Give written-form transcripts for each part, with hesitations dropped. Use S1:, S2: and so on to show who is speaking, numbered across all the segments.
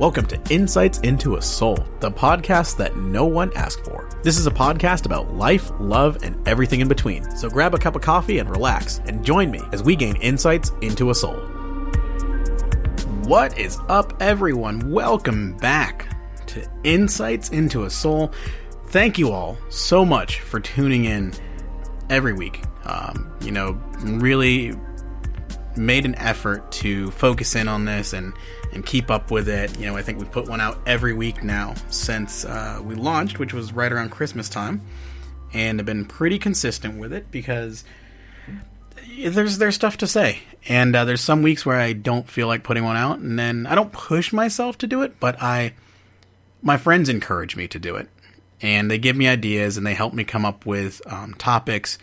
S1: Welcome to Insights into a Soul, the podcast that no one asked for. This is a podcast about life, love, and everything in between. So grab a cup of coffee and relax, and join me as we gain insights into a soul. What is up, everyone? Welcome back to Insights into a Soul. Thank you all so much for tuning in every week. Really made an effort to focus in on this and keep up with it. I think we've put one out every week now since we launched, which was right around Christmas time, and I've been pretty consistent with it because there's stuff to say, and there's some weeks where I don't feel like putting one out, and then I don't push myself to do it, but my friends encourage me to do it, and they give me ideas, and they help me come up with topics,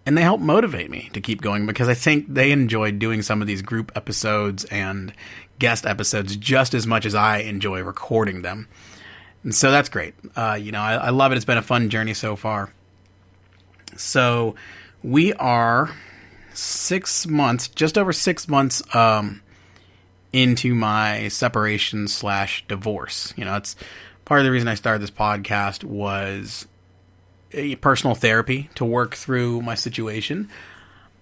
S1: and they help motivate me to keep going because I think they enjoy doing some of these group episodes and guest episodes just as much as I enjoy recording them. And so that's great. I love it. It's been a fun journey so far. So we are 6 months, just over 6 months into my separation / divorce. It's part of the reason I started this podcast was a personal therapy to work through my situation.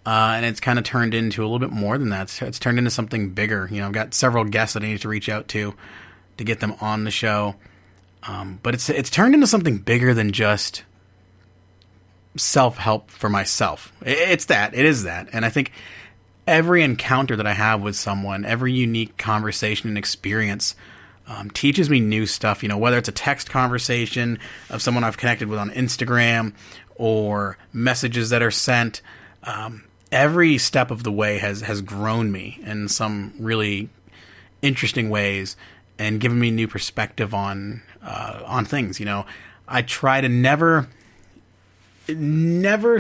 S1: And it's kind of turned into a little bit more than that. It's turned into something bigger. I've got several guests that I need to reach out to get them on the show. But it's turned into something bigger than just self-help for myself. It is that. And I think every encounter that I have with someone, every unique conversation and experience teaches me new stuff, whether it's a text conversation of someone I've connected with on Instagram or messages that are sent. Every step of the way has grown me in some really interesting ways and given me new perspective on things. I try to never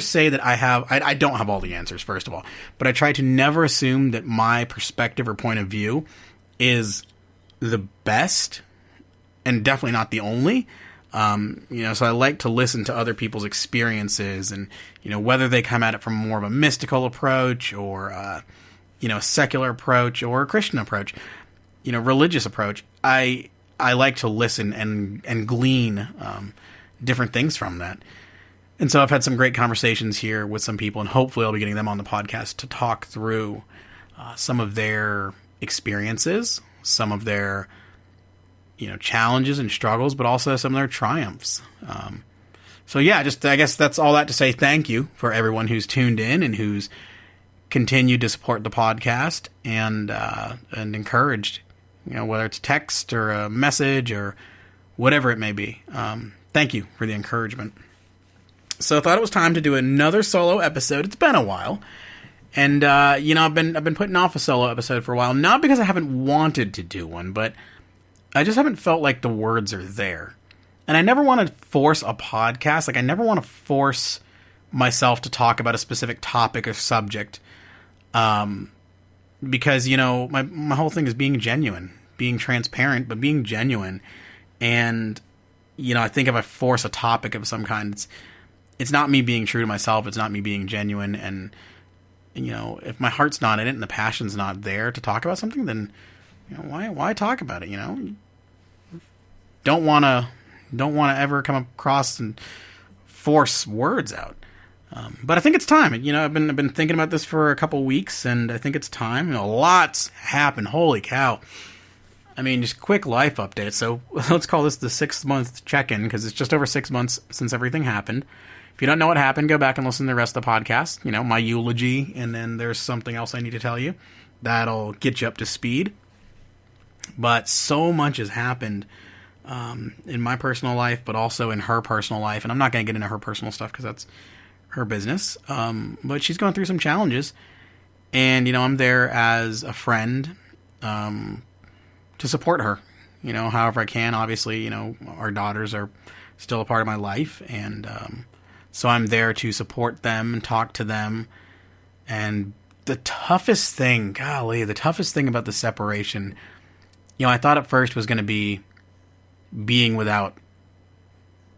S1: say that I don't have all the answers, first of all, but I try to never assume that my perspective or point of view is the best and definitely not the only. So I like to listen to other people's experiences and, whether they come at it from more of a mystical approach or, a secular approach or a Christian approach, religious approach. I like to listen and glean different things from that. And so I've had some great conversations here with some people, and hopefully I'll be getting them on the podcast to talk through some of their experiences, some of their challenges and struggles, but also some of their triumphs. I guess that's all that to say thank you for everyone who's tuned in and who's continued to support the podcast and encouraged, whether it's text or a message or whatever it may be. Thank you for the encouragement. So I thought it was time to do another solo episode. It's been a while. And, I've been putting off a solo episode for a while, not because I haven't wanted to do one, but I just haven't felt like the words are there. And I never want to force a podcast. Like, I never want to force myself to talk about a specific topic or subject. Because, my whole thing is being genuine, being transparent, but being genuine. And, I think if I force a topic of some kind, it's not me being true to myself. It's not me being genuine. And, if my heart's not in it and the passion's not there to talk about something, then, why talk about it? Don't want to ever come across and force words out. But I think it's time. I've been thinking about this for a couple weeks, and I think it's time. Lots happened. Holy cow. Just quick life update. So let's call this the 6 month check-in, because it's just over 6 months since everything happened. If you don't know what happened, go back and listen to the rest of the podcast. My eulogy, and then there's something else I need to tell you that'll get you up to speed. But so much has happened in my personal life, but also in her personal life. And I'm not going to get into her personal stuff because that's her business. But she's going through some challenges. And, I'm there as a friend to support her, however I can. Obviously, our daughters are still a part of my life. And so I'm there to support them and talk to them. And the toughest thing about the separation, I thought at first was going to be being without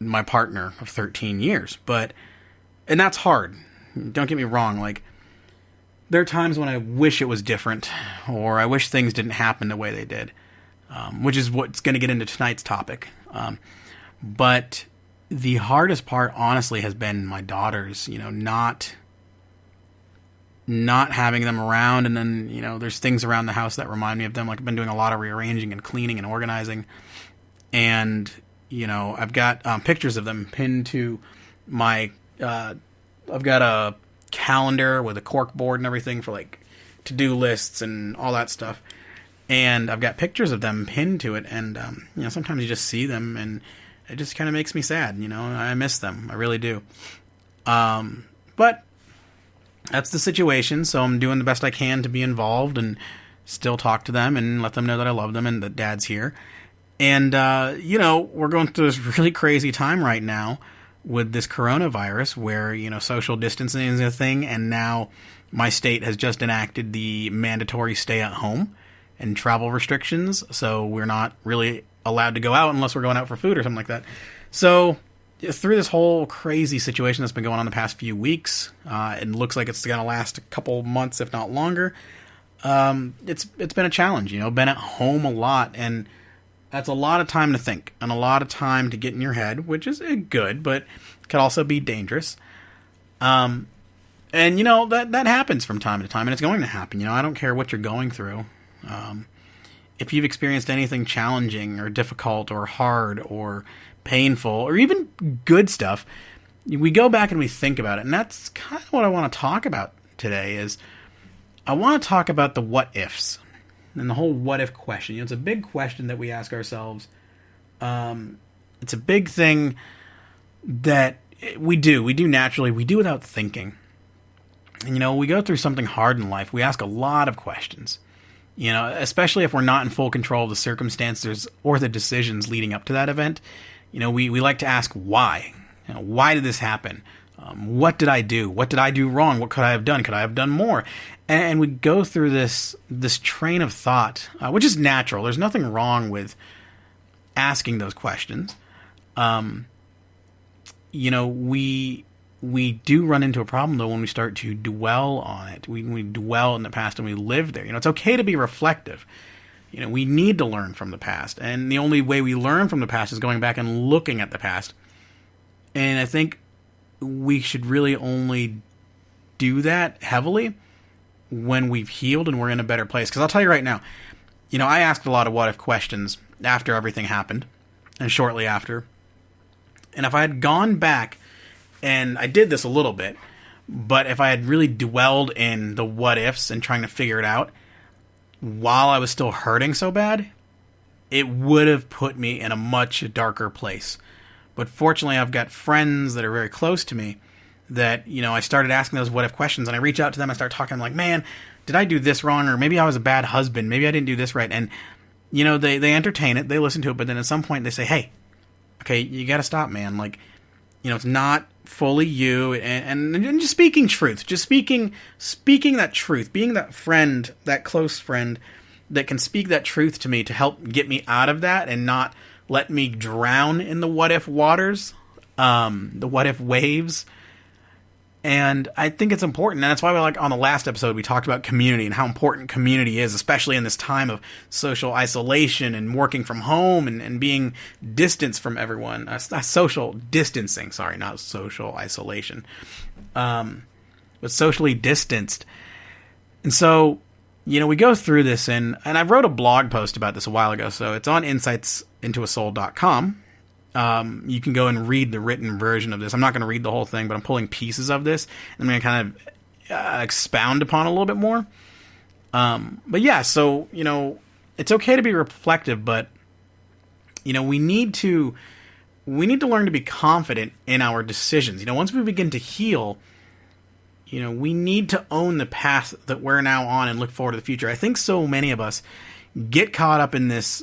S1: my partner of 13 years. And that's hard. Don't get me wrong. There are times when I wish it was different, or I wish things didn't happen the way they did. which is what's going to get into tonight's topic. But the hardest part, honestly, has been my daughters, not having them around. And then, there's things around the house that remind me of them. Like, I've been doing a lot of rearranging and cleaning and organizing. And, I've got pictures of them pinned to my, I've got a calendar with a cork board and everything for like to-do lists and all that stuff. And I've got pictures of them pinned to it. And, sometimes you just see them and it just kind of makes me sad. I miss them. I really do. But that's the situation. So I'm doing the best I can to be involved and still talk to them and let them know that I love them and that Dad's here. And, we're going through this really crazy time right now with this coronavirus where, social distancing is a thing. And now my state has just enacted the mandatory stay at home and travel restrictions. So we're not really allowed to go out unless we're going out for food or something like that. So through this whole crazy situation that's been going on the past few weeks, it looks like it's going to last a couple months, if not longer. It's been a challenge, been at home a lot, and that's a lot of time to think and a lot of time to get in your head, which is good, but could also be dangerous. And that happens from time to time, and it's going to happen. I don't care what you're going through. If you've experienced anything challenging or difficult or hard or painful or even good stuff, we go back and we think about it. And that's kind of what I want to talk about today is I want to talk about the what ifs and the whole what if question. It's a big question that we ask ourselves. It's a big thing that we do naturally. We do without thinking. And, we go through something hard in life. We ask a lot of questions. Especially if we're not in full control of the circumstances or the decisions leading up to that event. We like to ask why. Why did this happen? What did I do? What did I do wrong? What could I have done? Could I have done more? And we go through this train of thought, which is natural. There's nothing wrong with asking those questions. We do run into a problem, though, when we start to dwell on it. We dwell in the past and we live there. It's okay to be reflective. We need to learn from the past. And the only way we learn from the past is going back and looking at the past. And I think we should really only do that heavily when we've healed and we're in a better place. Because I'll tell you right now, I asked a lot of what-if questions after everything happened and shortly after. And if I had gone back, and I did this a little bit, but if I had really dwelled in the what-ifs and trying to figure it out while I was still hurting so bad, it would have put me in a much darker place. But fortunately, I've got friends that are very close to me that, I started asking those what-if questions, and I reach out to them and start talking. I'm like, man, did I do this wrong? Or maybe I was a bad husband. Maybe I didn't do this right. And, they entertain it. They listen to it. But then at some point they say, hey, okay, you got to stop, man. Like, it's not fully you, and just speaking truth, just speaking that truth, being that friend, that close friend that can speak that truth to me to help get me out of that and not let me drown in the what if waters, the what if waves. And I think it's important, and that's why on the last episode we talked about community and how important community is, especially in this time of social isolation and working from home and being distanced from everyone. Social distancing, sorry, not social isolation, but socially distanced. And so, we go through this, and I wrote a blog post about this a while ago, so it's on insightsintoasoul.com. You can go and read the written version of this. I'm not going to read the whole thing, but I'm pulling pieces of this, and I'm going to kind of expound upon a little bit more. But yeah, so, it's okay to be reflective, but, we need to learn to be confident in our decisions. Once we begin to heal, we need to own the path that we're now on and look forward to the future. I think so many of us get caught up in this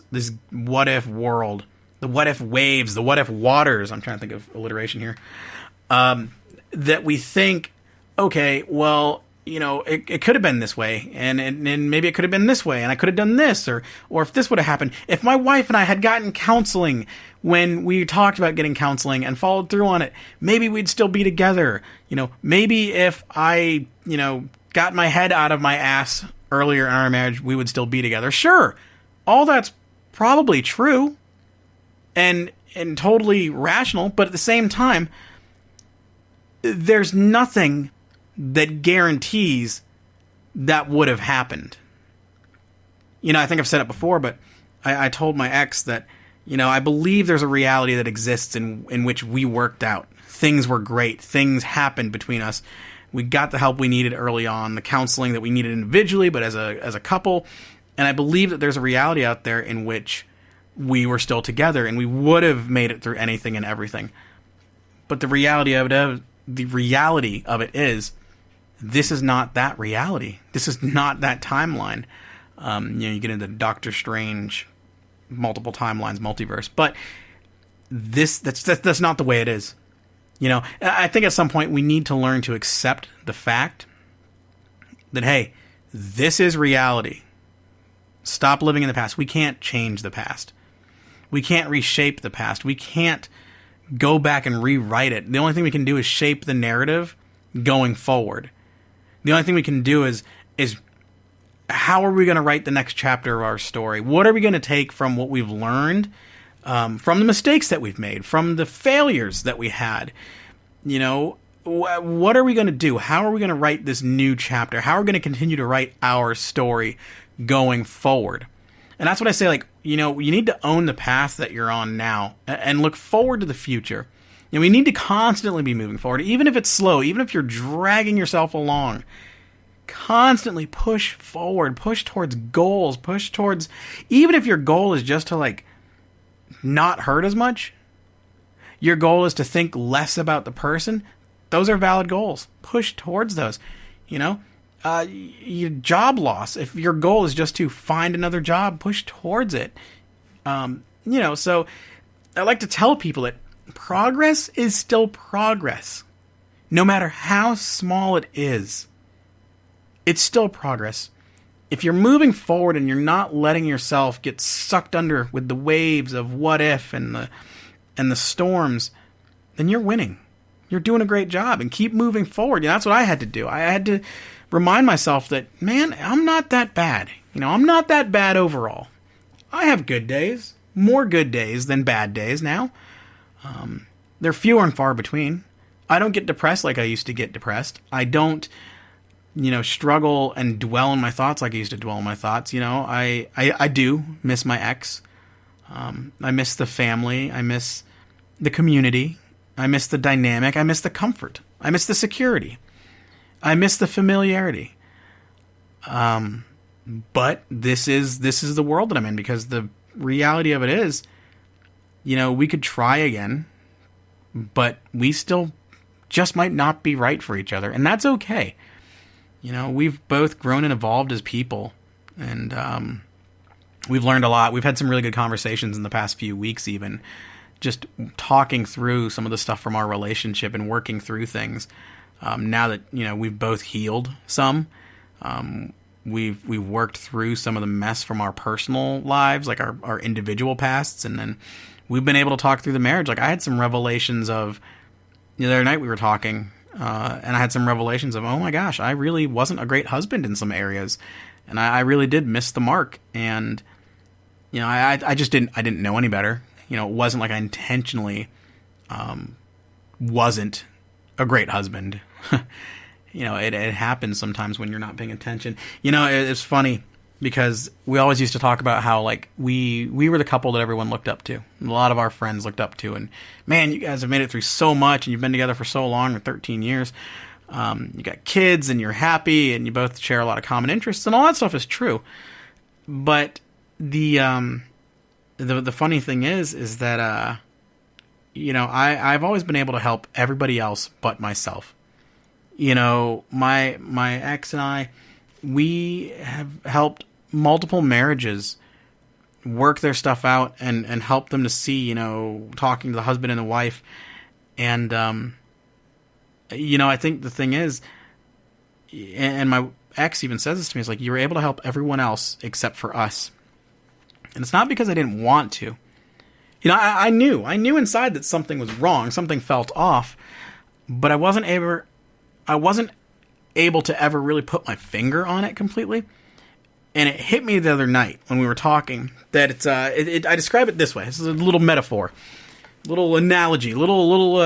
S1: what-if world, the what-if waves, the what-if waters, I'm trying to think of alliteration here, that we think, okay, well, it could have been this way, and maybe it could have been this way, and I could have done this, or if this would have happened, if my wife and I had gotten counseling when we talked about getting counseling and followed through on it, maybe we'd still be together. Maybe if I, got my head out of my ass earlier in our marriage, we would still be together. Sure, all that's probably true and totally rational, but at the same time, there's nothing that guarantees that would have happened. You know, I think I've said it before, but I told my ex that, you know, I believe there's a reality that exists in which we worked out. Things were great. Things happened between us. We got the help we needed early on, the counseling that we needed individually, but as a couple. And I believe that there's a reality out there in which we were still together and we would have made it through anything and everything. But the reality of it is, this is not that reality. This is not that timeline. You know, you get into Doctor Strange, multiple timelines, multiverse, but that's not the way it is. You know, I think at some point we need to learn to accept the fact that, hey, this is reality. Stop living in the past. We can't change the past. We can't reshape the past. We can't go back and rewrite it. The only thing we can do is shape the narrative going forward. The only thing we can do is how are we going to write the next chapter of our story? What are we going to take from what we've learned, from the mistakes that we've made, from the failures that we had? You know, what are we going to do? How are we going to write this new chapter? How are we going to continue to write our story going forward? And that's what I say, like, you know, you need to own the path that you're on now and look forward to the future. You know, we need to constantly be moving forward, even if it's slow, even if you're dragging yourself along. Constantly push forward, push towards goals, push towards, even if your goal is just to, like, not hurt as much, your goal is to think less about the person, those are valid goals. Push towards those, you know? Your job loss, if your goal is just to find another job, push towards it. You know, so I like to tell people that progress is still progress. No matter how small it is, it's still progress. If you're moving forward and you're not letting yourself get sucked under with the waves of what if and the storms, then you're winning. You're doing a great job, and keep moving forward. You know, that's what I had to do. I had to remind myself that, man, I'm not that bad. You know, I'm not that bad overall. I have good days, more good days than bad days now. They're fewer and far between. I don't get depressed like I used to get depressed. I don't, you know, struggle and dwell in my thoughts like I used to dwell in my thoughts. You know, I do miss my ex. I miss the family. I miss the community. I miss the dynamic. I miss the comfort. I miss the security. I miss the familiarity. But this is the world that I'm in, because the reality of it is, you know, we could try again, but we still just might not be right for each other, and that's okay. You know, we've both grown and evolved as people, and we've learned a lot. We've had some really good conversations in the past few weeks, even just talking through some of the stuff from our relationship and working through things. Now that, you know, we've both healed some, we've worked through some of the mess from our personal lives, like our individual pasts, and then we've been able to talk through the marriage. Like, I had some revelations of, the other night we were talking, and I had some revelations of, oh my gosh, I really wasn't a great husband in some areas, and I really did miss the mark. And, you know, I just didn't know any better. You know, it wasn't like I intentionally wasn't a great husband. You know, it happens sometimes when you're not paying attention. You know, it's funny because we always used to talk about how, like, we were the couple that everyone looked up to. A lot of our friends looked up to, and man, you guys have made it through so much, and you've been together for so long, for 13 years. You got kids, and you're happy, and you both share a lot of common interests, and all that stuff is true. But the funny thing is that you know, I've always been able to help everybody else but myself. You know, my ex and I, we have helped multiple marriages work their stuff out and help them to see, you know, talking to the husband and the wife. And, you know, I think the thing is, and my ex even says this to me, it's like, you were able to help everyone else except for us. And it's not because I didn't want to. You know, I knew inside that something was wrong, something felt off, but I wasn't able to ever really put my finger on it completely. And it hit me the other night when we were talking that it's I describe it this way. This is a little metaphor, little analogy, little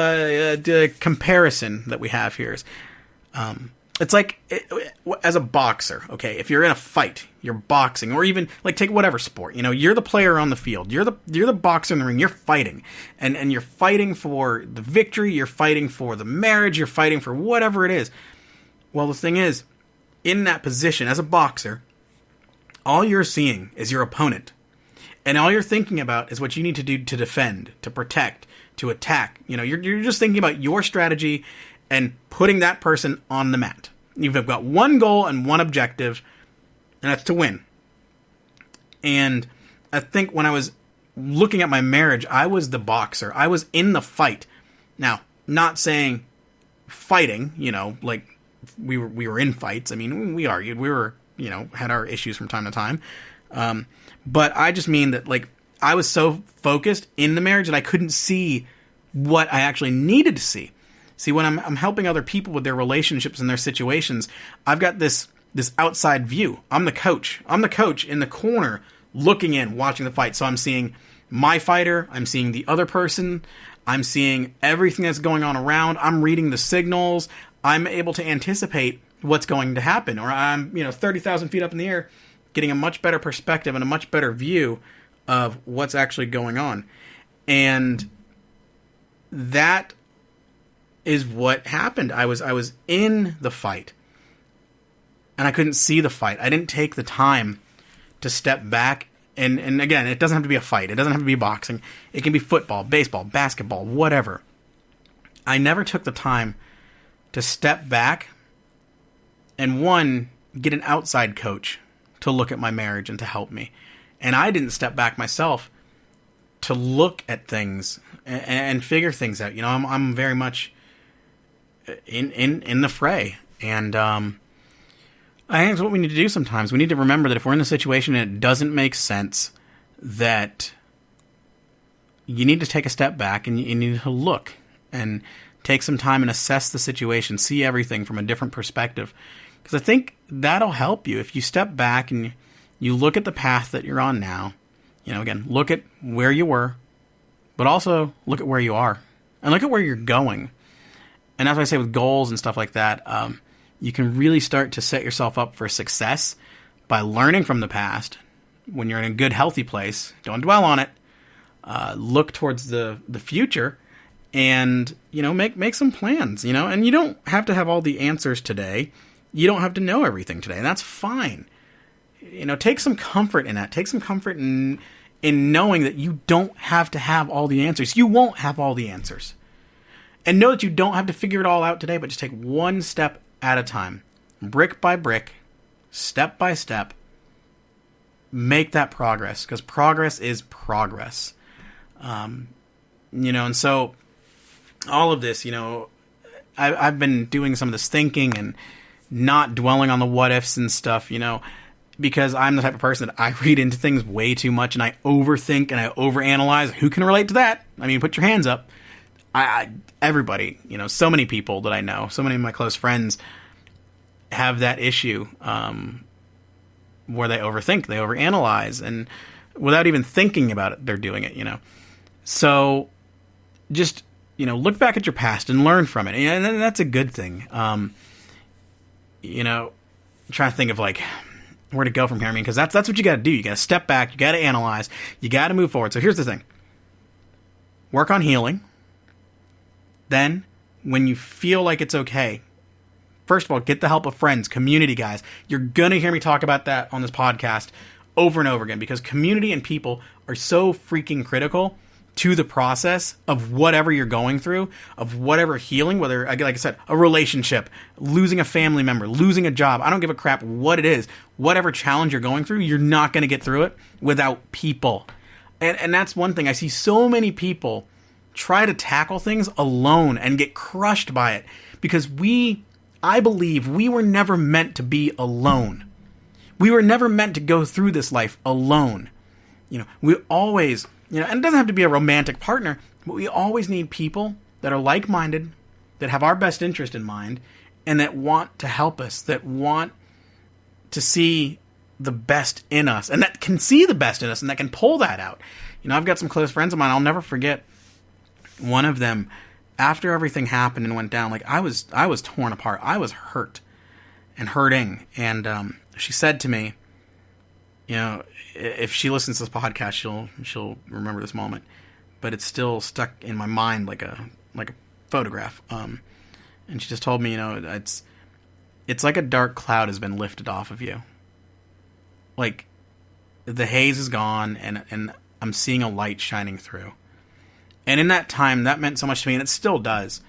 S1: comparison that we have here. It's like as a boxer, okay? If you're in a fight, you're boxing, or even like take whatever sport. You're the player on the field. You're the boxer in the ring. You're fighting, and you're fighting for the victory. You're fighting for the marriage. You're fighting for whatever it is. Well, the thing is, in that position as a boxer, all you're seeing is your opponent, and all you're thinking about is what you need to do to defend, to protect, to attack. You're just thinking about your strategy and putting that person on the mat. You've got one goal and one objective, and that's to win. And I think when I was looking at my marriage, I was the boxer. I was in the fight. Now, not saying fighting, like we were in fights. I mean, we argued. We were, had our issues from time to time. But I just mean that, like, I was so focused in the marriage that I couldn't see what I actually needed to see. See, when I'm helping other people with their relationships and their situations, I've got this outside view. I'm the coach. I'm the coach in the corner looking in, watching the fight. So I'm seeing my fighter. I'm seeing the other person. I'm seeing everything that's going on around. I'm reading the signals. I'm able to anticipate what's going to happen. Or I'm, 30,000 feet up in the air, getting a much better perspective and a much better view of what's actually going on. And that is what happened. I was in the fight, and I couldn't see the fight. I didn't take the time to step back. And again, it doesn't have to be a fight. It doesn't have to be boxing. It can be football, baseball, basketball, whatever. I never took the time to step back and, one, get an outside coach to look at my marriage and to help me. And I didn't step back myself to look at things and figure things out. I'm very much in the fray. And I think it's what we need to do sometimes. We need to remember that if we're in a situation and it doesn't make sense, that you need to take a step back and you need to look and take some time and assess the situation, see everything from a different perspective. Because I think that'll help you if you step back and you look at the path that you're on now. Again, look at where you were, but also look at where you are and look at where you're going. And as I say with goals and stuff like that, you can really start to set yourself up for success by learning from the past. When you're in a good, healthy place, don't dwell on it. Look towards the future and, make some plans, and you don't have to have all the answers today. You don't have to know everything today, and that's fine. Take some comfort in that. Take some comfort in knowing that you don't have to have all the answers. You won't have all the answers. And know that you don't have to figure it all out today, but just take one step at a time. Brick by brick, step by step. Make that progress, because progress is progress. And so all of this, I've been doing some of this thinking and not dwelling on the what ifs and stuff, because I'm the type of person that I read into things way too much and I overthink and I overanalyze. Who can relate to that? I mean, put your hands up. Everybody, so many people that I know, so many of my close friends have that issue where they overthink, they overanalyze, and without even thinking about it, they're doing it, So just, look back at your past and learn from it. And that's a good thing. I'm trying to think of where to go from here. I mean, because that's what you got to do. You got to step back. You got to analyze. You got to move forward. So here's the thing. Work on healing. Then, when you feel like it's okay, first of all, get the help of friends, community guys. You're going to hear me talk about that on this podcast over and over again, because community and people are so freaking critical to the process of whatever you're going through, of whatever healing, whether, like I said, a relationship, losing a family member, losing a job. I don't give a crap what it is. Whatever challenge you're going through, you're not going to get through it without people. And that's one thing. I see so many people try to tackle things alone and get crushed by it, because I believe we were never meant to be alone. We were never meant to go through this life alone. We always, and it doesn't have to be a romantic partner, but we always need people that are like-minded, that have our best interest in mind, and that want to help us, that want to see the best in us, and that can see the best in us, and that can pull that out. You know, I've got some close friends of mine. I'll never forget one of them. After everything happened and went down, like I was torn apart. I was hurt and hurting, and she said to me, you know, if she listens to this podcast, she'll remember this moment, but it's still stuck in my mind like a photograph. And she just told me, you know, it's like a dark cloud has been lifted off of you. Like the haze is gone, and I'm seeing a light shining through. And in that time, that meant so much to me, and it still does.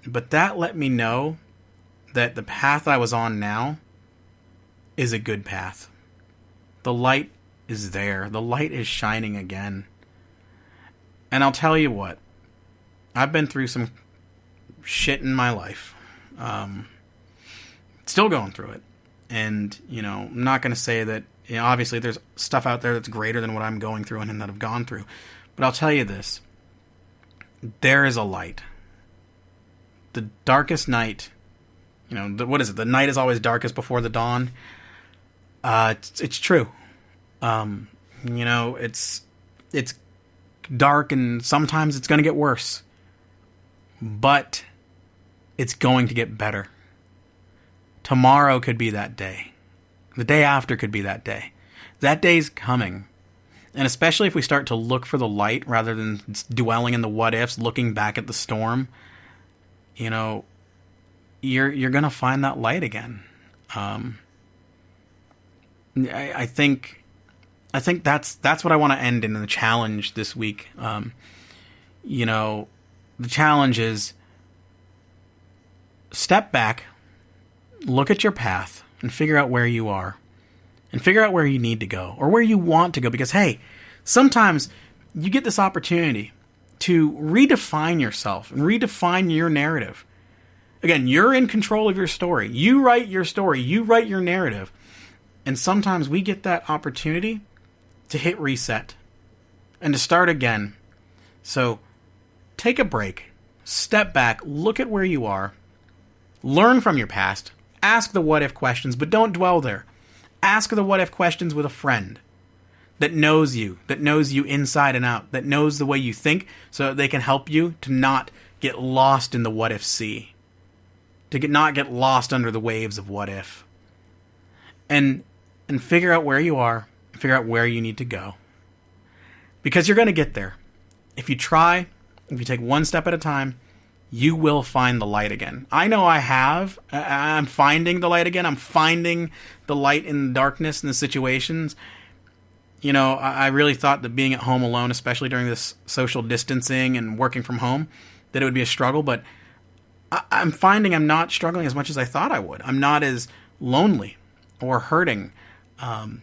S1: But that let me know that the path I was on now is a good path. The light is there. The light is shining again. And I'll tell you what, I've been through some shit in my life. Still going through it. And, you know, I'm not going to say that, you know, obviously there's stuff out there that's greater than what I'm going through and that I've gone through. But I'll tell you this. There is a light. The darkest night, you know, what is it? The night is always darkest before the dawn. It's true. You know, it's dark, and sometimes it's going to get worse. But it's going to get better. Tomorrow could be that day. The day after could be that day. That day's coming. And especially if we start to look for the light rather than dwelling in the what ifs, looking back at the storm, you know, you're going to find that light again. I think that's what I want to end in the challenge this week. You know, the challenge is step back, look at your path, and figure out where you are. And figure out where you need to go, or where you want to go. Because, hey, sometimes you get this opportunity to redefine yourself and redefine your narrative. Again, you're in control of your story. You write your story. You write your narrative. And sometimes we get that opportunity to hit reset and to start again. So take a break. Step back. Look at where you are. Learn from your past. Ask the what-if questions, but don't dwell there. Ask the what-if questions with a friend that knows you inside and out, that knows the way you think, so that they can help you to not get lost in the what-if sea, not get lost under the waves of what if, and figure out where you are, figure out where you need to go, because you're going to get there. If you try, if you take one step at a time, you will find the light again. I know I have. I'm finding the light again. I'm finding the light in the darkness and the situations. You know, I really thought that being at home alone, especially during this social distancing and working from home, that it would be a struggle. But I'm finding I'm not struggling as much as I thought I would. I'm not as lonely or hurting. I'm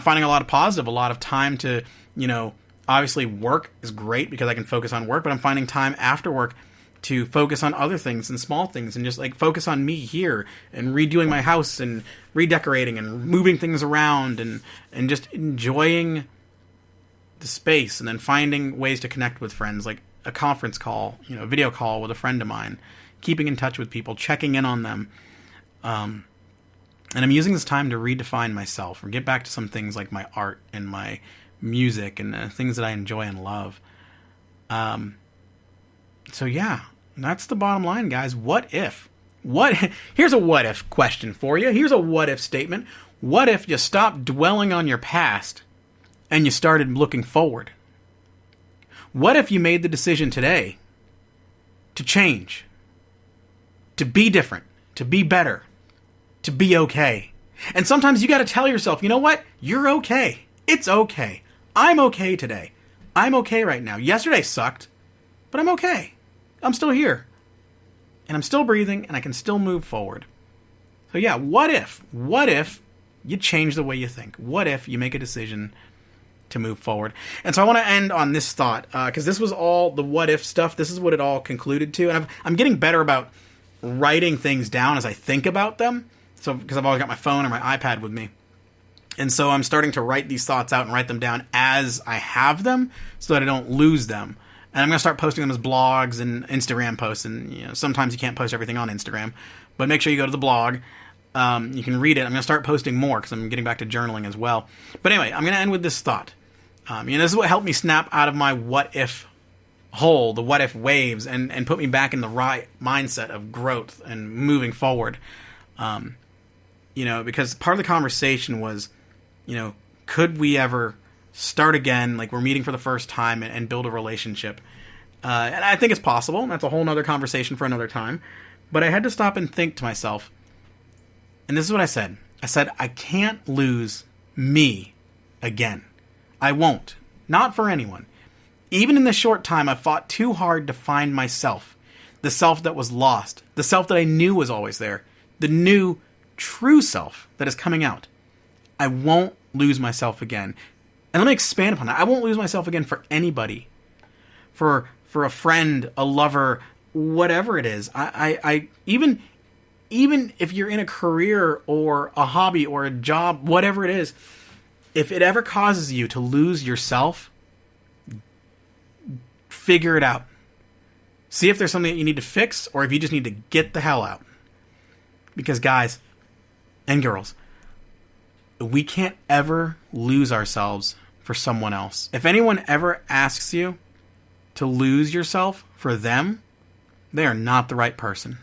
S1: finding a lot of positive, a lot of time to, you know, obviously work is great because I can focus on work, but I'm finding time after work to focus on other things and small things and just like focus on me here and redoing my house and redecorating and moving things around and just enjoying the space, and then finding ways to connect with friends, like a conference call, you know, video call with a friend of mine, keeping in touch with people, checking in on them. And I'm using this time to redefine myself or get back to some things like my art and my music and things that I enjoy and love. So yeah, that's the bottom line, guys. What if? Here's a what if question for you. Here's a what if statement. What if you stopped dwelling on your past and you started looking forward? What if you made the decision today to change, to be different, to be better, to be okay? And sometimes you got to tell yourself, you know what? You're okay. It's okay. I'm okay today. I'm okay right now. Yesterday sucked, but I'm okay. I'm still here. And I'm still breathing, and I can still move forward. So yeah, what if? What if you change the way you think? What if you make a decision to move forward? And so I want to end on this thought, because this was all the what if stuff. This is what it all concluded to. And I'm getting better about writing things down as I think about them. So because I've always got my phone or my iPad with me. And so I'm starting to write these thoughts out and write them down as I have them so that I don't lose them. And I'm going to start posting them as blogs and Instagram posts. And you know, sometimes you can't post everything on Instagram. But make sure you go to the blog You can read it. I'm going to start posting more because I'm getting back to journaling as well. But anyway, I'm going to end with this thought. This is what helped me snap out of my what if hole, the what if waves, and put me back in the right mindset of growth and moving forward. Because part of the conversation was, could we ever start again, like we're meeting for the first time, and build a relationship? And I think it's possible. That's a whole nother conversation for another time. But I had to stop and think to myself, and this is what I said. I said, I can't lose me again. I won't. Not for anyone. Even in this short time, I fought too hard to find myself. The self that was lost. The self that I knew was always there. The new, true self that is coming out. I won't lose myself again. And let me expand upon that. I won't lose myself again for anybody. For a friend, a lover, whatever it is. I even if you're in a career or a hobby or a job, whatever it is, if it ever causes you to lose yourself, figure it out. See if there's something that you need to fix, or if you just need to get the hell out. Because guys and girls, we can't ever lose ourselves for someone else. If anyone ever asks you to lose yourself for them, they are not the right person.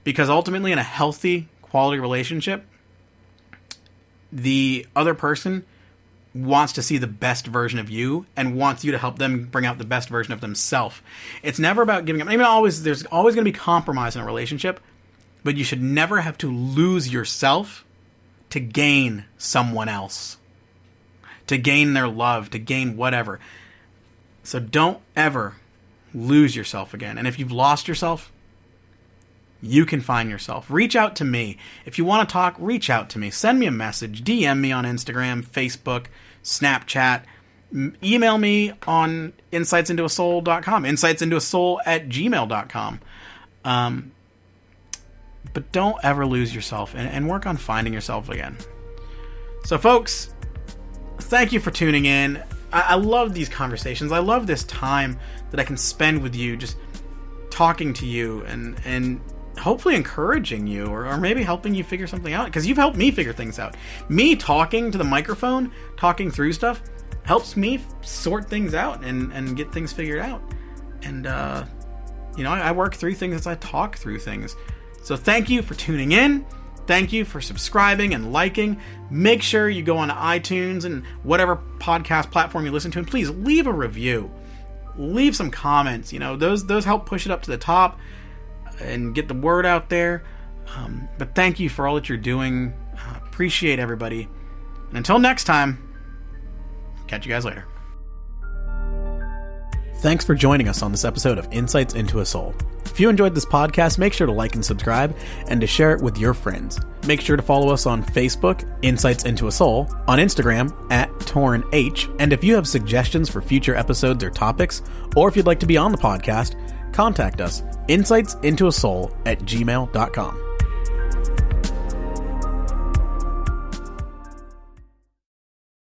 S1: Because ultimately, in a healthy, quality relationship, the other person wants to see the best version of you and wants you to help them bring out the best version of themselves. It's never about giving up. There's always going to be compromise in a relationship, but you should never have to lose yourself to gain someone else, to gain their love, to gain whatever. So don't ever lose yourself again. And if you've lost yourself, you can find yourself. Reach out to me. If you want to talk, reach out to me. Send me a message. DM me on Instagram, Facebook, Snapchat. Email me on insightsintoasoul.com, insightsintoasoul@gmail.com. But don't ever lose yourself, and work on finding yourself again. So, folks, thank you for tuning in. I love these conversations. I love this time that I can spend with you, just talking to you and hopefully encouraging you, or maybe helping you figure something out, because you've helped me figure things out. Me talking to the microphone, talking through stuff, helps me sort things out and get things figured out. And, I work through things as I talk through things. So thank you for tuning in. Thank you for subscribing and liking. Make sure you go on iTunes and whatever podcast platform you listen to, and please leave a review. Leave some comments. Those help push it up to the top and get the word out there. But thank you for all that you're doing. Appreciate everybody. And until next time, catch you guys later. Thanks for joining us on this episode of Insights into a Soul. If you enjoyed this podcast, make sure to like and subscribe, and to share it with your friends. Make sure to follow us on Facebook, Insights into a Soul, on Instagram, @TornH, and if you have suggestions for future episodes or topics, or if you'd like to be on the podcast, contact us, insightsintoasoul@gmail.com.